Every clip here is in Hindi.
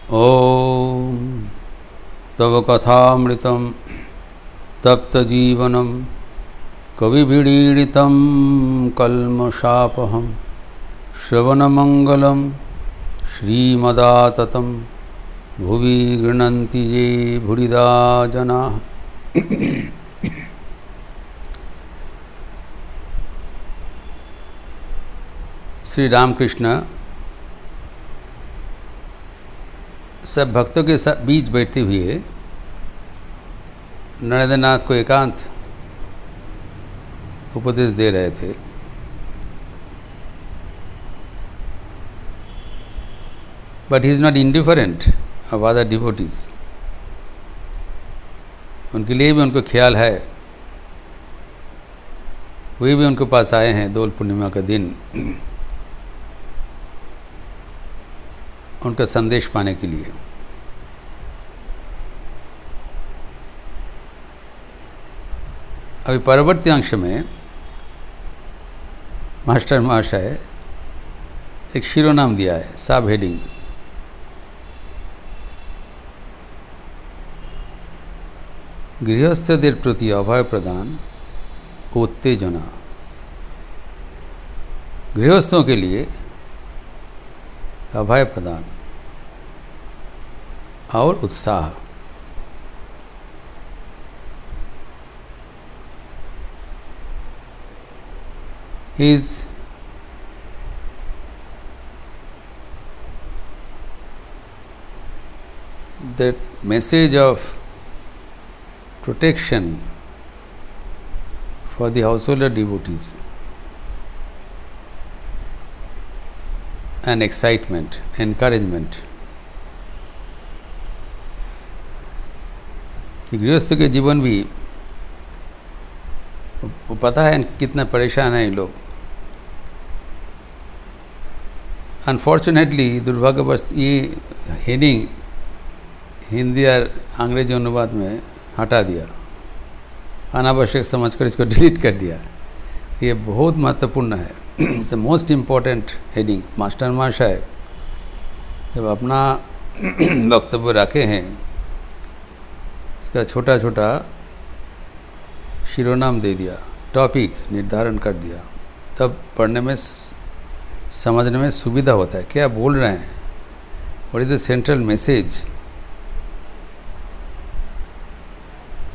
ॐ तव कथामृतं तप्तजीवनं कविभिडीडितं कल्मषापहं श्रवणमङ्गलं श्रीमदाततं भुवि गृह्णन्ति ये भूरिदा जनाः। श्री रामकृष्ण सब भक्तों के साथ बीच बैठते हुए नरेंद्रनाथ को एकांत उपदेश दे रहे थे। But he is not indifferent of other devotees. उनके लिए भी उनको ख्याल है, वे भी उनके पास आए हैं दोल पूर्णिमा का दिन उनका संदेश पाने के लिए। अभी परवर्ती अंश में मास्टर महाशय एक शिरोनाम दिया है, सब हेडिंग, गृहस्थদের प्रति अभय प्रदान उत्तेजना। गृहस्थों के लिए अभय प्रदान और उत्साह। His that message of protection for the householder devotees and excitement, encouragement कि गृहस्थ के जीवन भी वो पता है कितना परेशान है ये लोग। अनफॉर्चुनेटली दुर्भाग्यवश ये हेडिंग हिंदी और अंग्रेजी अनुवाद में हटा दिया, अनावश्यक समझकर इसको डिलीट कर दिया। ये बहुत महत्वपूर्ण है, it's the most important heading. Master महाशय जब अपना वक्तव्य रखे हैं, इसका छोटा छोटा शिरोनाम दे दिया, टॉपिक निर्धारण कर दिया, तब पढ़ने में समझने में सुविधा होता है क्या बोल रहे हैं, what is the central message.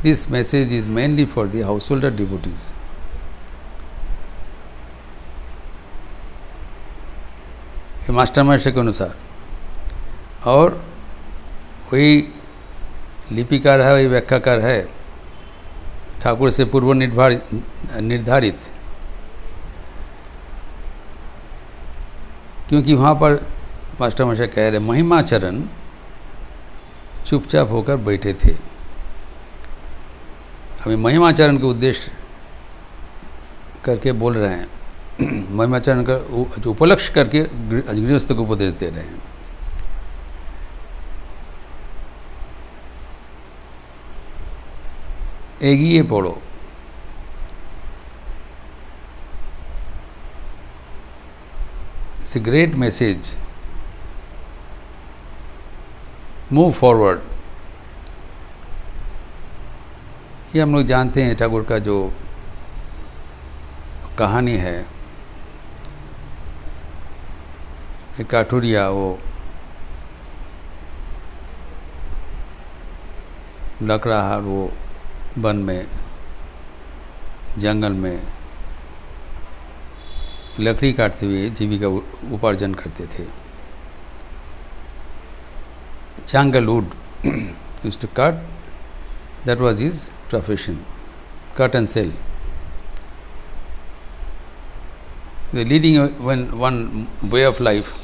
This message is mainly for the house holder devotees. Master महाशय के अनुसार, और वही लिपिकार है, वही व्याख्याकार है, ठाकुर से पूर्व निर्धारित, क्योंकि वहाँ पर मास्टर महाशय कह रहे महिमाचरण चुपचाप होकर बैठे थे। अभी महिमाचरण के उद्देश्य करके बोल रहे हैं, महिमाचरण का जो उपलक्ष्य करके गृहस्थ को उपदेश दे रहे हैं। एगिए पढ़ो, it's a great message, move forward. ये हम लोग जानते हैं ठाकुर का जो कहानी है, एक काठुरिया वो लकड़हार वो वन में जंगल में लकड़ी काटते हुए जीविका उपार्जन करते थे। जंगल wood used to cut, that was his profession, cut and sale. Leading one way of life.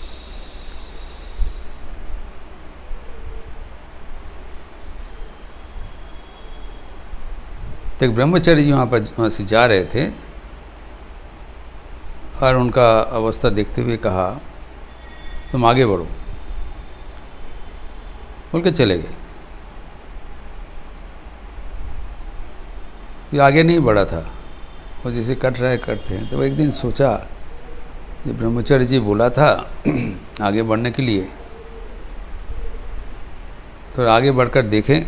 तो एक ब्रह्मचारी जी वहाँ से जा रहे थे और उनका अवस्था देखते हुए कहा तुम आगे बढ़ो, बोल के चले गए। ये आगे नहीं बढ़ा था, वो जैसे कट रहे करते हैं। तो एक दिन सोचा जो ब्रह्मचारी जी बोला था आगे बढ़ने के लिए, फिर आगे बढ़कर देखें।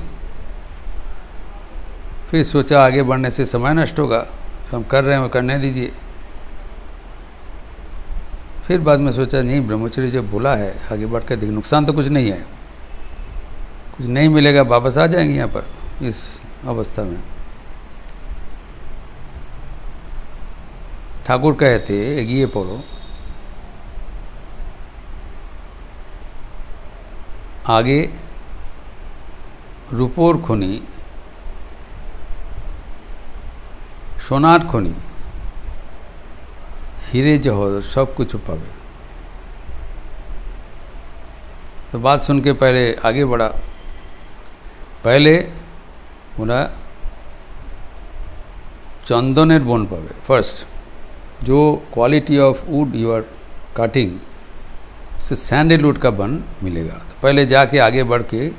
फिर सोचा आगे बढ़ने से समय नष्ट होगा, जो हम कर रहे हैं वो करने दीजिए। फिर बाद में सोचा नहीं, ब्रह्मचर्य जब बोला है आगे बढ़कर देखें, नुकसान तो कुछ नहीं है, कुछ नहीं मिलेगा, वापस आ जाएंगे यहाँ पर इस अवस्था में। ठाकुर कहते एक ये पढ़ो, आगे रूपोर खनि सोनार खनि हीरे जवाहर सब कुछ पावे। तो बात सुन के पहले आगे बढ़ा। पहले बोला चंदनेर बन पावे फर्स्ट, जो quality of wood you are cutting से सैंडलवुड का बन मिलेगा। तो पहले जाके आगे बढ़ के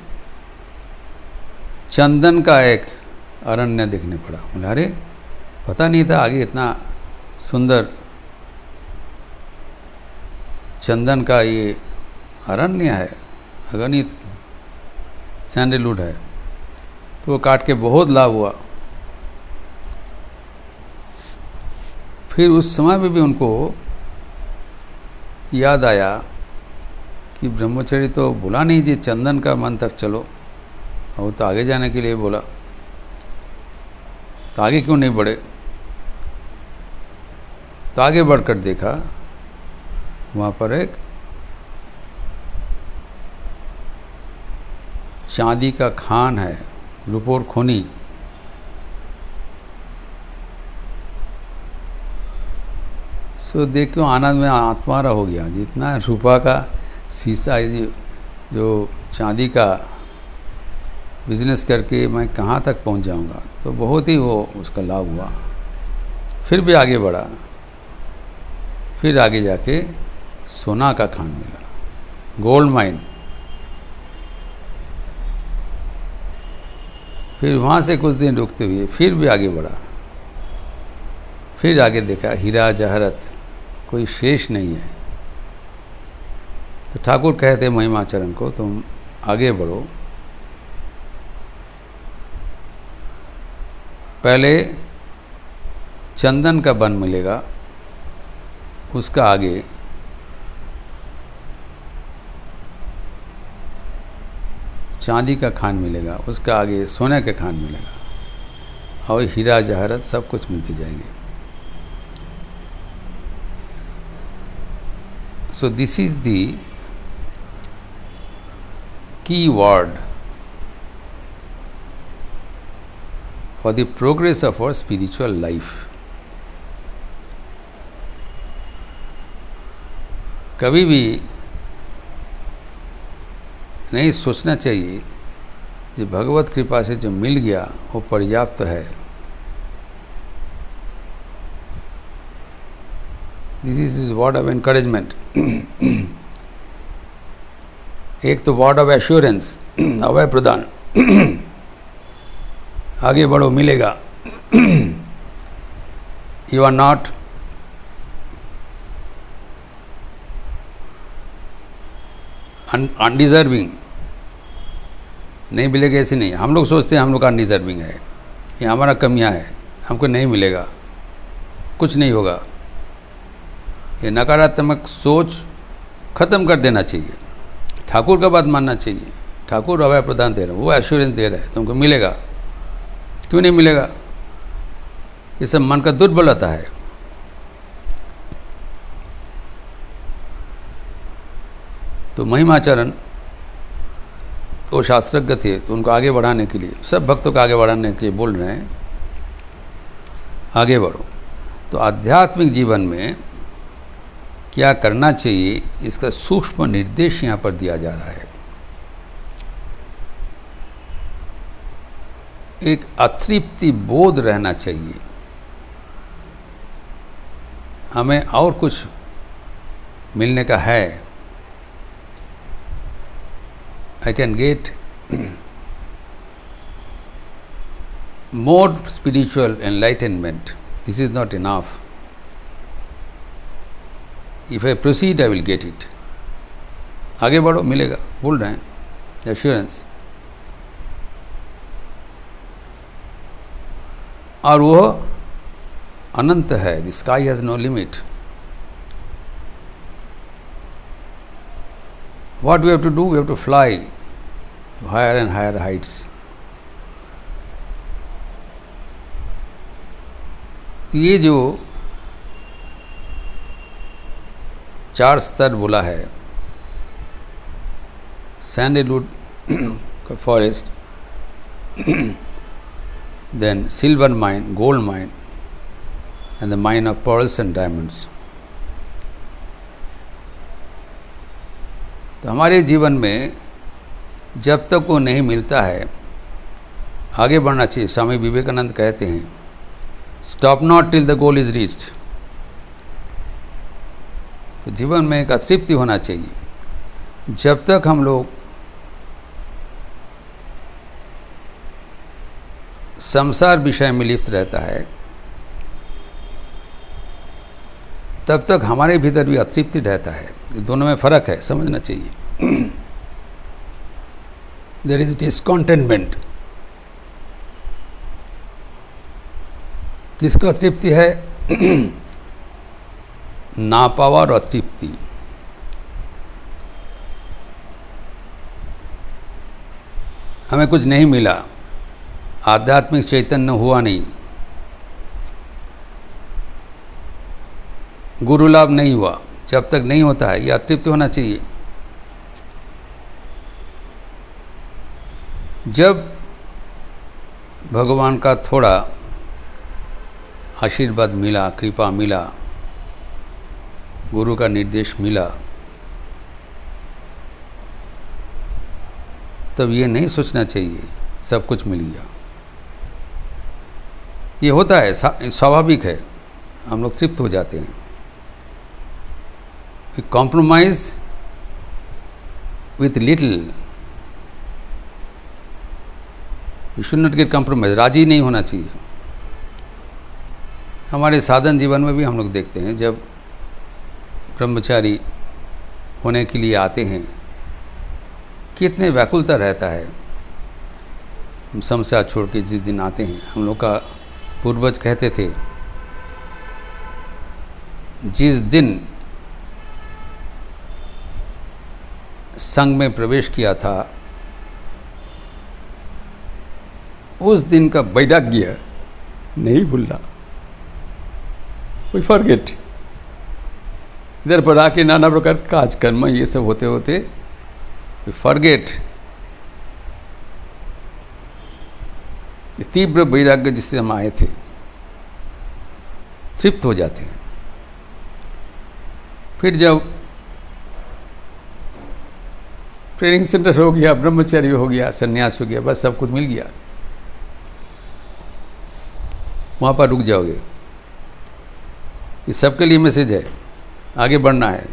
चंदन का एक अरण्य देखने पड़ा। बोला अरे पता नहीं था आगे इतना सुंदर चंदन का ये अरण्य है, अगणित सैंडलवुड है। तो वो काट के बहुत लाभ हुआ। फिर उस समय में भी उनको याद आया कि ब्रह्मचर्य तो बोला नहीं जी चंदन का मन तक चलो, और तो आगे जाने के लिए बोला, तो आगे क्यों नहीं बढ़े। तो आगे बढ़कर देखा वहाँ पर एक चांदी का खान है, रूपोर खोनी। सो देख के आनंद में आत्मारा हो गया, जितना रूपा का शीशा जो चांदी का बिजनेस करके मैं कहाँ तक पहुँच जाऊँगा। तो बहुत ही वो उसका लाभ हुआ। फिर भी आगे बढ़ा। फिर आगे जाके सोना का खान मिला, गोल्ड माइन। फिर वहाँ से कुछ दिन रुकते हुए फिर भी आगे बढ़ा। फिर आगे देखा हीरा जहरत कोई शेष नहीं है। तो ठाकुर कहते महिमाचरण को तुम आगे बढ़ो, पहले चंदन का बन मिलेगा, उसका आगे चांदी का खान मिलेगा, उसका आगे सोने का खान मिलेगा, और हीरा जहरत सब कुछ मिलते जाएंगे। So this is the key word for the progress of our spiritual life. कभी भी नहीं सोचना चाहिए कि भगवत कृपा से जो मिल गया वो पर्याप्त है। This is word of encouragement. एक तो वर्ड ऑफ एश्योरेंस, अभय प्रदान, आगे बढ़ो मिलेगा। यू आर नॉट अनडिजर्विंग, नहीं मिलेगा ऐसे नहीं। हम लोग सोचते हैं हम लोग अनडिजर्विंग है, ये हमारा कमियां है, हमको नहीं मिलेगा, कुछ नहीं होगा। ये नकारात्मक सोच खत्म कर देना चाहिए। ठाकुर का बात मानना चाहिए। ठाकुर अभय प्रदान दे रहे हैं, वो एश्योरेंस दे रहे हैं, तुमको मिलेगा। क्यों नहीं मिलेगा? ये सब मन का दुर्बलता है। तो महिमाचरण वो शास्त्रज्ञ थे, तो उनको आगे बढ़ाने के लिए, सब भक्तों को आगे बढ़ाने के लिए बोल रहे हैं आगे बढ़ो। तो आध्यात्मिक जीवन में क्या करना चाहिए, इसका सूक्ष्म निर्देश यहाँ पर दिया जा रहा है। एक अतृप्ति बोध रहना चाहिए, हमें और कुछ मिलने का है। I can get more spiritual enlightenment, this is not enough. If I proceed I will get it. आगे बढ़ो मिलेगा, बोल रहे हैं एश्योरेंस। और वह अनंत है। The sky has no limit. What we have to do? We have to fly to higher and higher heights. तो ये जो 4 स्तर बोला है, सैंडलवुड का forest, then silver mine, gold mine and the mine of pearls and diamonds. तो हमारे जीवन में जब तक वो नहीं मिलता है आगे बढ़ना चाहिए। स्वामी विवेकानंद कहते हैं, stop not till the goal is reached. तो जीवन में एक अतृप्ति होना चाहिए। जब तक हम लोग संसार विषय में लिप्त रहता है तब तक हमारे भीतर भी अतृप्ति रहता है। दोनों में फ़र्क है, समझना चाहिए। There is discontentment. किसको अतृप्ति है? नापावा और अतृप्ति। हमें कुछ नहीं मिला, आध्यात्मिक चैतन्य हुआ नहीं, गुरु लाभ नहीं हुआ। जब तक नहीं होता है, यह अतृप्ति होना चाहिए। जब भगवान का थोड़ा आशीर्वाद मिला, कृपा मिला, गुरु का निर्देश मिला, तब ये नहीं सोचना चाहिए सब कुछ मिल गया। ये होता है, स्वाभाविक है, हम लोग तृप्त हो जाते हैं। We compromise with little. We should not get compromised. राजी नहीं होना चाहिए। हमारे साधन जीवन में भी हम लोग देखते हैं, जब ब्रह्मचारी होने के लिए आते हैं कितने व्याकुलता रहता है। हम संसार छोड़ के जिस दिन आते हैं, हम लोग का पूर्वज कहते थे, जिस दिन संघ में प्रवेश किया था उस दिन का वैराग्य नहीं भूलना। कोई फॉरगेट, इधर पर आके नाना प्रकार काज कर्म ये सब होते होते फॉरगेट। तीव्र वैराग्य जिससे हम आए थे, तृप्त हो जाते हैं। फिर जब ट्रेनिंग सेंटर हो गया, ब्रह्मचर्य हो गया, संन्यास हो गया, बस सब कुछ मिल गया, वहाँ पर रुक जाओगे। ये सबके लिए मैसेज है, आगे बढ़ना है।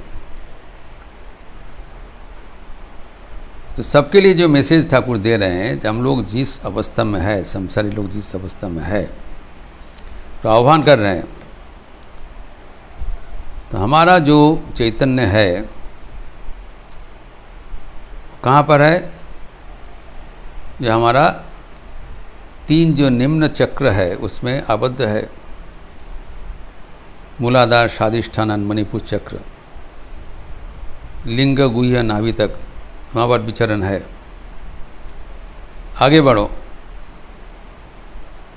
तो सबके लिए जो मैसेज ठाकुर दे रहे हैं, जब हम लोग जिस अवस्था में है, संसारी लोग जिस अवस्था में है, तो आह्वान कर रहे हैं। तो हमारा जो चैतन्य है कहाँ पर है? जो हमारा 3 जो निम्न चक्र है उसमें आबद्ध है। मूलाधार, स्वादिष्ठान, मणिपुर चक्र, लिंग, गुह्य, नाभि तक वहाँ पर विचरण है। आगे बढ़ो।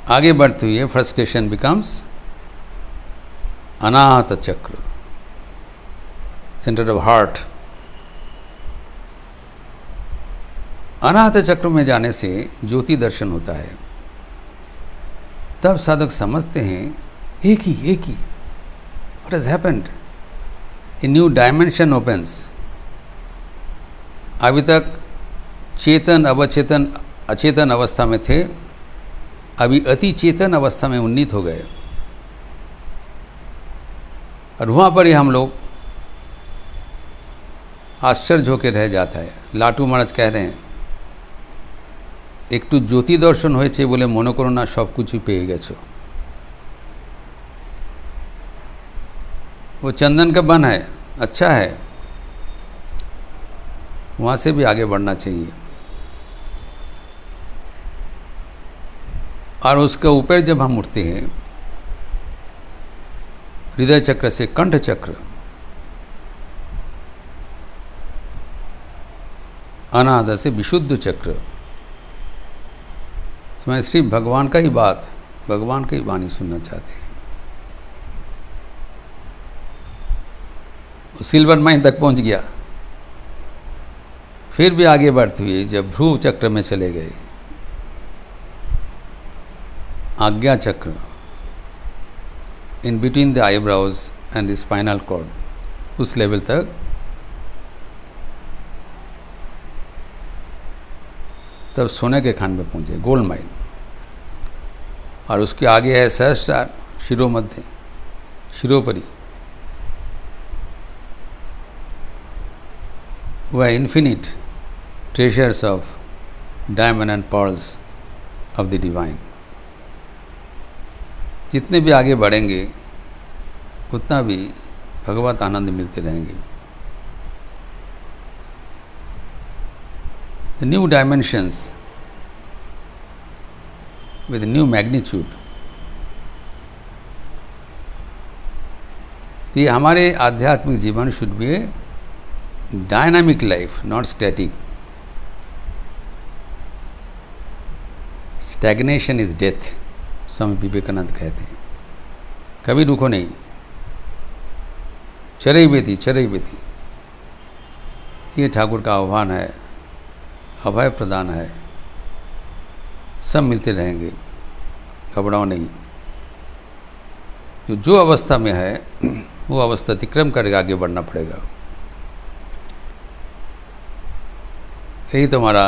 आगे बढ़ते हुए फर्स्ट स्टेशन बिकम्स अनाहत चक्र, सेंटर ऑफ हार्ट। अनाहत चक्र में जाने से ज्योति दर्शन होता है। तब साधक समझते हैं एक ही what has happened, a new dimension opens. अभी तक चेतन, अवचेतन, अचेतन अवस्था में थे, अभी अति चेतन अवस्था में उन्नीत हो गए। और वहाँ पर ही हम लोग आश्चर्य होकर रह जाता है। लाटू महाराज कह रहे हैं, একটু জ্যোতি দর্শন হয়েছে বলে মনে করো না সব কিছু পেয়ে গেছো। वो चंदन का बन है, अच्छा है, वहाँ से भी आगे बढ़ना चाहिए। और उसके ऊपर जब हम उठते हैं हृदय चक्र से कंठ चक्र, अनाहत से विशुद्ध चक्र, इसमें सिर्फ भगवान का ही बात, भगवान की वाणी सुनना चाहते हैं। सिल्वर माइन तक पहुंच गया, फिर भी आगे बढ़ते हुए जब भ्रू चक्र में चले गए, आज्ञा चक्र, in between the eyebrows and the spinal cord, उस लेवल तक तब सोने के खान में पहुंचे, गोल्ड माइन। और उसके आगे है सहस्त्रार, शिरोमध्य, शिरोपरि, वह infinite treasures of diamond and pearls of the divine. जितने भी आगे बढ़ेंगे उतना भी भगवत आनंद मिलते रहेंगे। The new dimensions with new magnitude, ये हमारे आध्यात्मिक जीवन should be a dynamic life, not static. Stagnation is death, Swami Vivekananda कहते हैं। कभी रुको नहीं, चरई बेती चरई बेती। ये ठाकुर का आह्वान है, अभय प्रदान है, सब मिलते रहेंगे, घबराओ नहीं। जो अवस्था में है वो अवस्था अतिक्रम करके आगे बढ़ना पड़ेगा। यही तो हमारा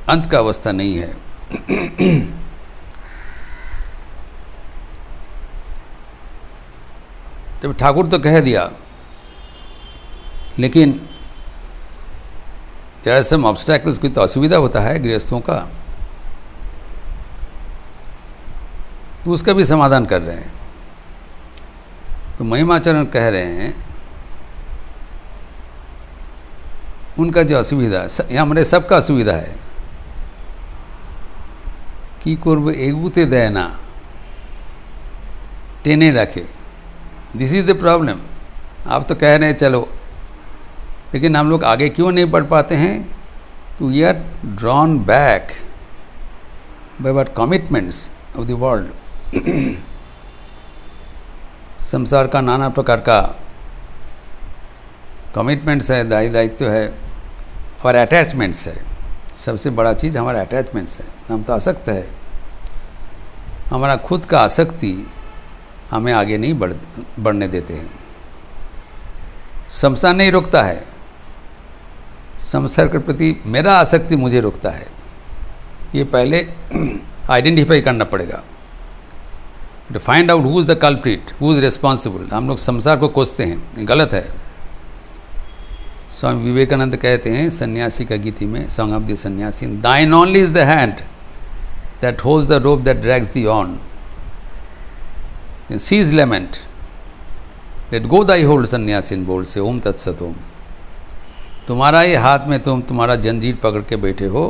अंत का अवस्था नहीं है। तो ठाकुर तो कह दिया, लेकिन देयर आर सम ऑब्स्टैकल्स, कोई तो असुविधा होता है गृहस्थों का, तो उसका भी समाधान कर रहे हैं। तो महिमाचरण कह रहे हैं उनका जो असुविधा, यहाँ हमारे सबका असुविधा है कि कुर्ब एगुते देना टेने रखे, दिस इज द प्रॉब्लम। आप तो कह रहे हैं चलो, लेकिन हम लोग आगे क्यों नहीं बढ़ पाते हैं? We are drawn back by our commitments of the world. संसार का नाना प्रकार का कमिटमेंट्स है, दायित्व है और अटैचमेंट्स है। सबसे बड़ा चीज़ हमारा अटैचमेंट्स है। हम तो आसक्त है, हमारा खुद का आसक्ति हमें आगे नहीं बढ़ने देते हैं। संसार नहीं रोकता है, संसार के प्रति मेरा आसक्ति मुझे रोकता है। ये पहले आइडेंटिफाई करना पड़ेगा, to find out who is the culprit, who is responsible. हम लोग संसार को कोसते हैं, गलत है। स्वामी विवेकानंद कहते हैं सन्यासी का गीति में, song of the sannyasi, thine only is the hand that holds the rope that drags thee on, cease lament, let go thy hold sannyasin, bold say ओम तत्सत ओम। तुम्हारा ये हाथ में तुम तुम्हारा जंजीर पकड़ के बैठे हो,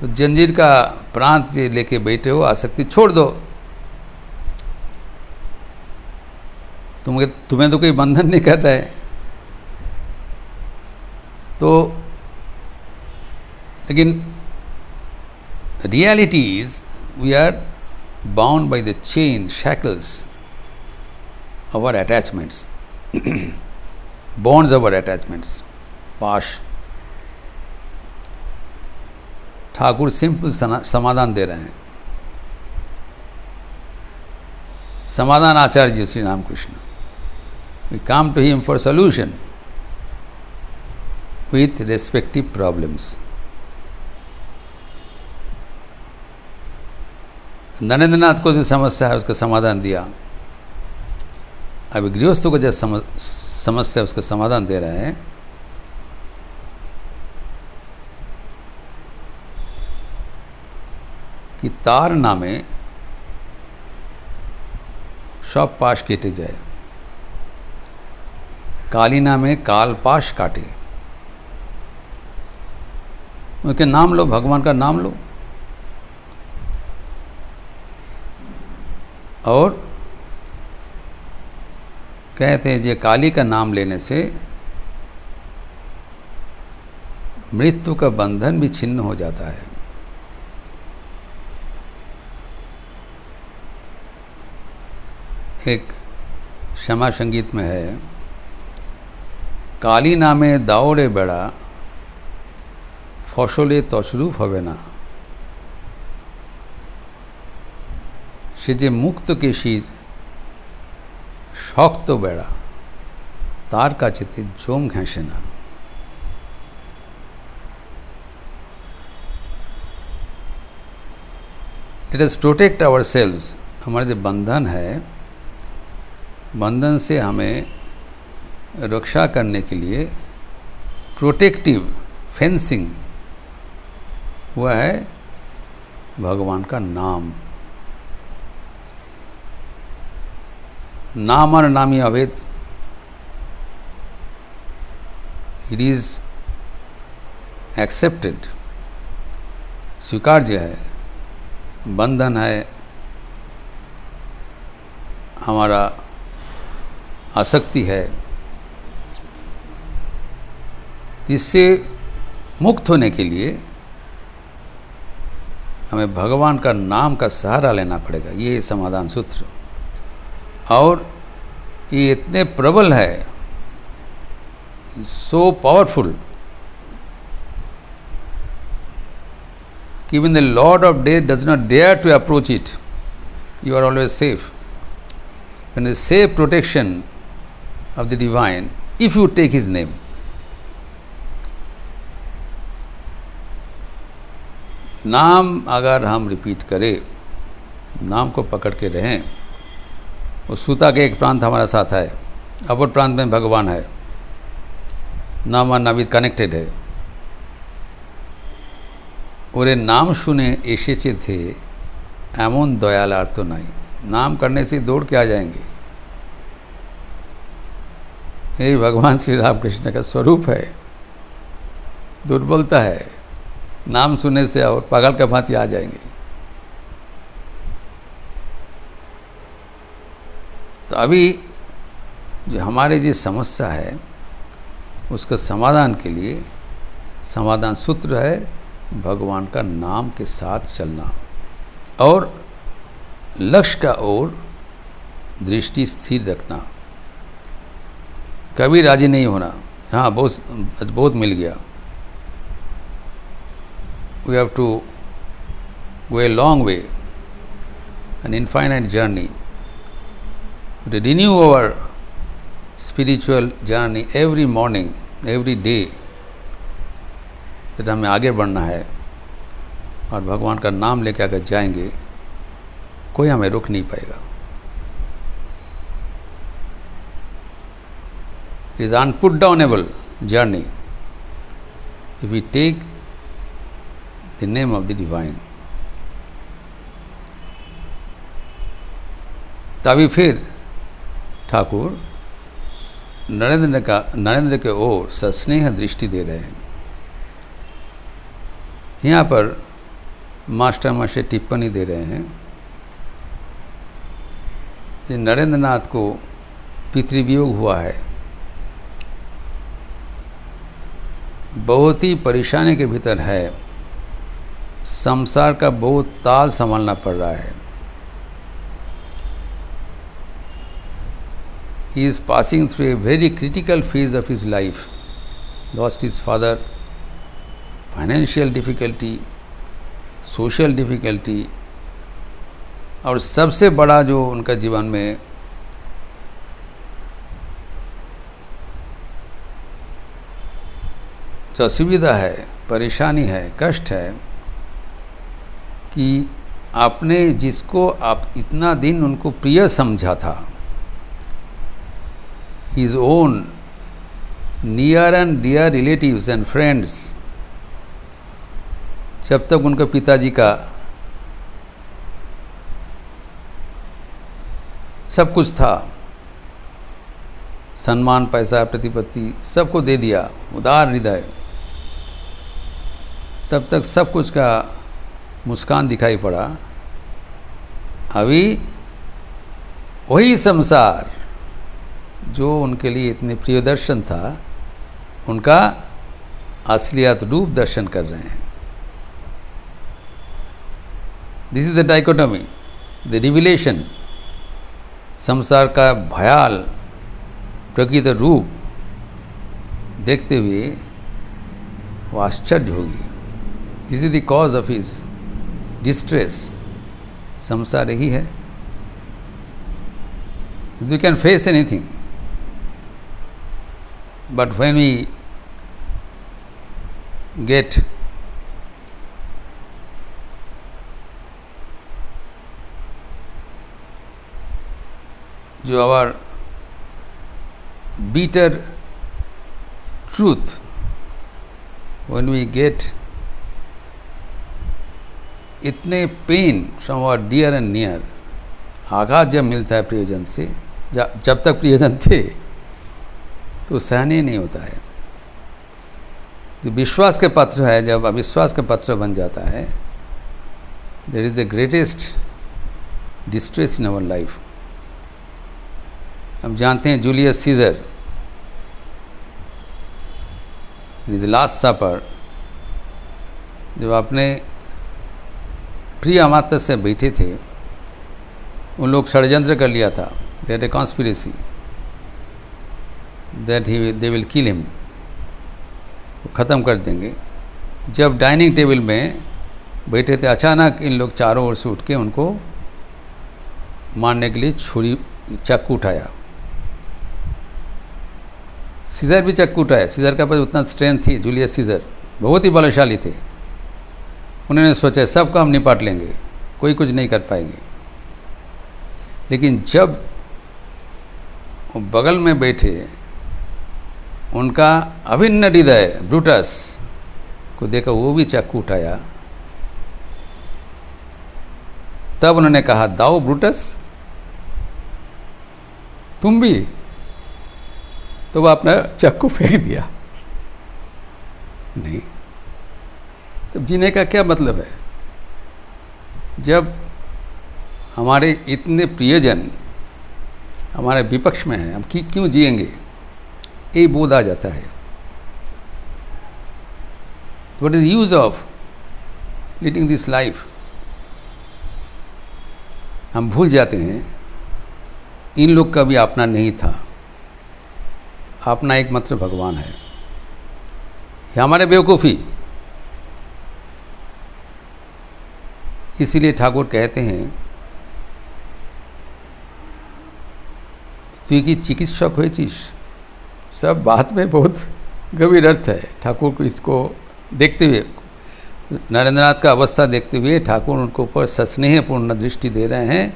तो जंजीर का प्रांत लेके बैठे हो, आसक्ति छोड़ दो। तुम्हें तो कोई बंधन नहीं कर रहा है। तो लेकिन reality is we are bound by the chain shackles of our attachments, bonds of our attachments, पाश। ठाकुर सिंपल समाधान दे रहे हैं। समाधान आचार्य जी Shri Ramakrishna, we come to him for solution with respective problems। Narendranath को जो समस्या है उसका समाधान दिया, अभी गृहस्थों को जो समस्या उसका समाधान दे रहे हैं। कि तार नामे सब पाश केटे जाए, काली नामे काल पाश काटे। उनके नाम लो, भगवान का नाम लो, और कहते हैं ये काली का नाम लेने से मृत्यु का बंधन भी छिन्न हो जाता है। एक क्षमा संगीत में है, काली नामे दाओरे बेड़ा फसले तछरूप হবে না, সে যে মুক্ত কেশির শক্ত বেড়া তার কাছেতে জম ঘেঁষে না। Let us protect ourselves. हमारा जो बंधन है, बंधन से हमें रक्षा करने के लिए प्रोटेक्टिव फेंसिंग हुआ है भगवान का नाम। नाम और नामी अवैध, इट इज एक्सेप्टेड, स्वीकार्य है। बंधन है हमारा, आसक्ति है, इससे मुक्त होने के लिए हमें भगवान का नाम का सहारा लेना पड़ेगा। ये समाधान सूत्र, और ये इतने प्रबल है, so powerful, even the Lord of Death does not dare to approach it. You are always safe. And the safe protection of the divine, if you take his name. नाम अगर हम रिपीट करें, नाम को पकड़ के रहें, उस सूता के एक प्रांत हमारा साथ है, अपर प्रांत में भगवान है, नाम और नाविद कनेक्टेड है। ওরে নাম শুনে এসেছে थे এমন দয়াল আর तो नहीं। नाम करने से दौड़ के आ जाएंगे। यही भगवान श्री रामकृष्ण का स्वरूप है, दुर्बलता है, नाम सुनने से और पागल का भांति आ जाएंगे। तो अभी जो हमारे जो समस्या है उसका समाधान के लिए समाधान सूत्र है भगवान का नाम के साथ चलना और लक्ष्य का ओर दृष्टि स्थिर रखना, कभी राजी नहीं होना। हाँ, बहुत मिल गया। We have to go a long way, an infinite journey, to renew our spiritual journey every morning, every day, that हमें आगे बढ़ना है और भगवान का नाम लेकर अगर जाएंगे कोई हमें रोक नहीं पाएगा। It is unputdownable journey if we take the name of the divine। तभी फिर ठाकुर नरेंद्र के ओर सस्नेह दृष्टि दे रहे हैं। यहाँ पर मास्टर मास्टर टिप्पणी दे रहे हैं कि नरेंद्र नाथ को पितृवियोग हुआ है, बहुत ही परेशानी के भीतर है, संसार का बहुत ताल संभालना पड़ रहा है। He is passing through a very critical phase of his life. Lost his father, financial difficulty, social difficulty, और सबसे बड़ा जो उनका जीवन में जो असुविधा है, परेशानी है, कष्ट है कि आपने जिसको आप इतना दिन उनको प्रिय समझा था, his own near and dear relatives and friends, जब तक उनके पिताजी का सब कुछ था, सम्मान, पैसा, प्रतिपत्ति सबको दे दिया, उदार हृदय, तब तक सब कुछ का मुस्कान दिखाई पड़ा। अभी वही संसार जो उनके लिए इतने प्रियदर्शन था, उनका असलियत रूप दर्शन कर रहे हैं। This is the dichotomy, the revelation. संसार का भयाल प्रकृत रूप देखते हुए वो आश्चर्य होगी। This is the cause of his distress. संसार यही है। You can face anything, but when we get जो our bitter truth, when we get इतने pain from our dear and near, आघात जब मिलता है प्रियजन से, जब तक प्रियजन थे तो सहनीय नहीं होता है। जो विश्वास के पात्र है, जब अविश्वास का पात्र बन जाता है, there is the greatest distress in our life. हम जानते हैं Julius Caesar in his last supper, जब अपने प्रिय अमात्य से बैठे थे, उन लोग षड्यंत्र कर लिया था, they had a conspiracy that they will kill him, ख़त्म कर देंगे। जब डाइनिंग टेबल में बैठे थे, अचानक इन लोग चारों ओर से उठ के उनको मारने के लिए छुरी चाकू उठाया। सीजर भी चाकू उठाया। सीजर का पास उतना स्ट्रेंथ थी, जूलियस सीजर बहुत ही बलशाली थे। उन्होंने सोचा सबको हम निपट लेंगे, कोई कुछ नहीं कर पाएंगे। लेकिन जब वो बगल में बैठे, उनका अभिन्न हृदय ब्रूटस को देखा, वो भी चाकू उठाया। तब उन्होंने कहा, दाओ ब्रूटस, तुम भी? तो वो अपना चाकू फेंक दिया। नहीं, तब जीने का क्या मतलब है? जब हमारे इतने प्रियजन हमारे विपक्ष में हैं, हम क्यों जिएंगे? ये बोध आ जाता है। What is use of leading this life? हम भूल जाते हैं इन लोग का भी अपना नहीं था, अपना एकमात्र भगवान है। ये हमारे बेवकूफ़ी। इसीलिए ठाकुर कहते हैं, तू की चिकित्सक हो चीज। सब बात में बहुत गंभीर अर्थ है। ठाकुर को इसको देखते हुए, नरेंद्रनाथ का अवस्था देखते हुए ठाकुर उनके ऊपर सस्नेहपूर्ण दृष्टि दे रहे हैं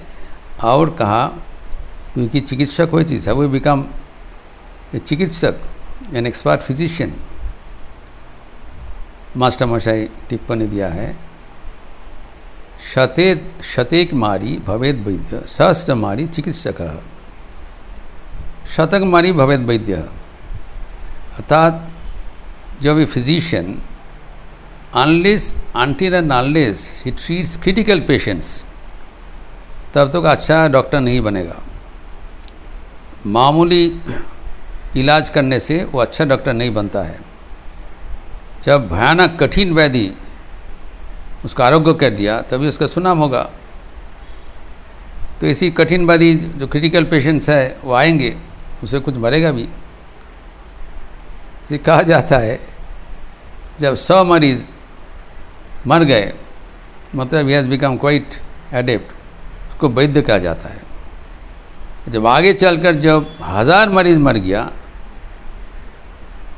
और कहा, तू की चिकित्सक हो चीज। वो बिकम ए चिकित्सक, एन एक्सपर्ट फिजिशियन। मास्टर मशाई टिप्पणी दिया है, शतेक मारी भवेद वैद्य, सहस्त्र मारी चिकित्सक। शतक मारी भवेद वैद्य, अर्थात जब a physician until and unless he treats critical patients, तब तक अच्छा डॉक्टर नहीं बनेगा। मामूली इलाज करने से वो अच्छा डॉक्टर नहीं बनता है। जब भयानक कठिन व्याधि उसका आरोग्य कर दिया, तभी उसका सुनाम होगा। तो ऐसी कठिन व्याधि जो क्रिटिकल पेशेंट्स है वो आएंगे, उसे कुछ मरेगा भी। ये कहा जाता है जब 100 मरीज मर गए, मतलब ही हैज़ बिकम क्वाइट एडेप्ट, उसको वैद्य कहा जाता है। जब आगे चलकर जब 1000 मरीज मर गया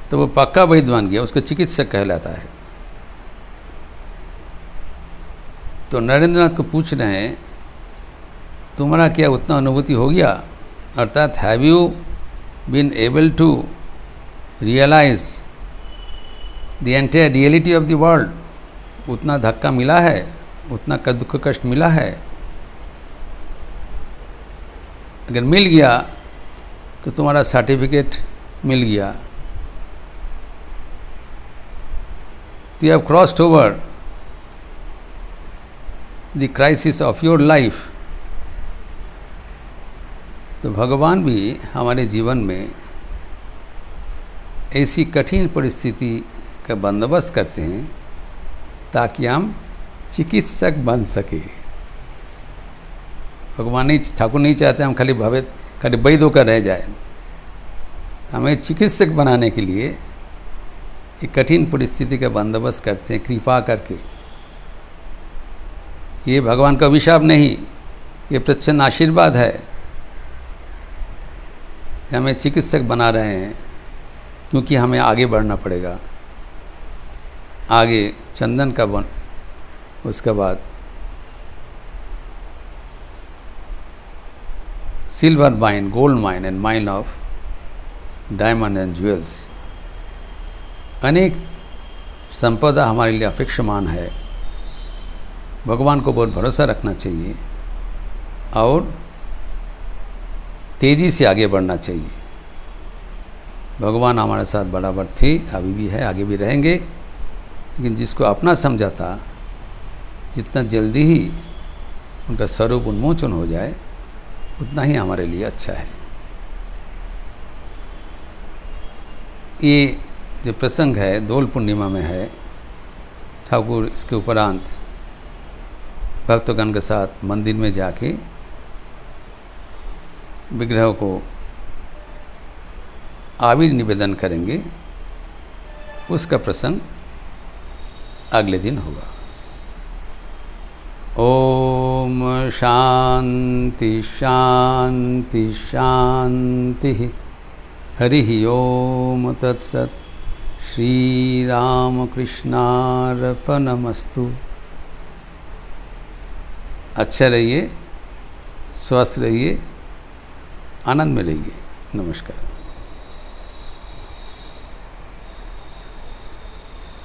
तो वो पक्का वैद्य बन गया, उसको चिकित्सक कहलाता है। तो नरेंद्रनाथ को पूछ रहे हैं, तुम्हारा क्या उतना अनुभूति हो गया? अर्थात have you been able to realise the entire reality of the world? उतना धक्का मिला है, उतना दुख कष्ट मिला है? अगर मिल गया तो तुम्हारा सर्टिफिकेट मिल गया। तो you have crossed over the crisis of your life. तो भगवान भी हमारे जीवन में ऐसी कठिन परिस्थिति का बंदोबस्त करते हैं ताकि हम चिकित्सक बन सके। भगवान नहीं, ठाकुर नहीं चाहते हम खाली वैद्य होकर रह जाए। हमें चिकित्सक बनाने के लिए एक कठिन परिस्थिति का बंदोबस्त करते हैं कृपा करके। ये भगवान का अभिशाप नहीं, ये प्रचंड आशीर्वाद है। हमें चिकित्सक बना रहे हैं क्योंकि हमें आगे बढ़ना पड़ेगा। आगे चंदन का बन, उसके बाद silver mine, gold mine and mine of diamond and jewels. अनेक संपदा हमारे लिए अपेक्षमान है। भगवान को बहुत भरोसा रखना चाहिए और तेज़ी से आगे बढ़ना चाहिए। भगवान हमारे साथ बराबर थे, अभी भी है, आगे भी रहेंगे। लेकिन जिसको अपना समझा था, जितना जल्दी ही उनका स्वरूप उन्मोचन हो जाए उतना ही हमारे लिए अच्छा है। ये जो प्रसंग है दोल पूर्णिमा में है। ठाकुर इसके उपरांत भक्तगण के साथ मंदिर में जाके विग्रह को आविर निवेदन करेंगे। उसका प्रसंग अगले दिन होगा। ओम शांति शांति शांति। हरि ओम तत्सत। श्री राम कृष्णार्पणमस्तु। अच्छा रहिए, स्वस्थ रहिए, आनंद में रहिए। नमस्कार।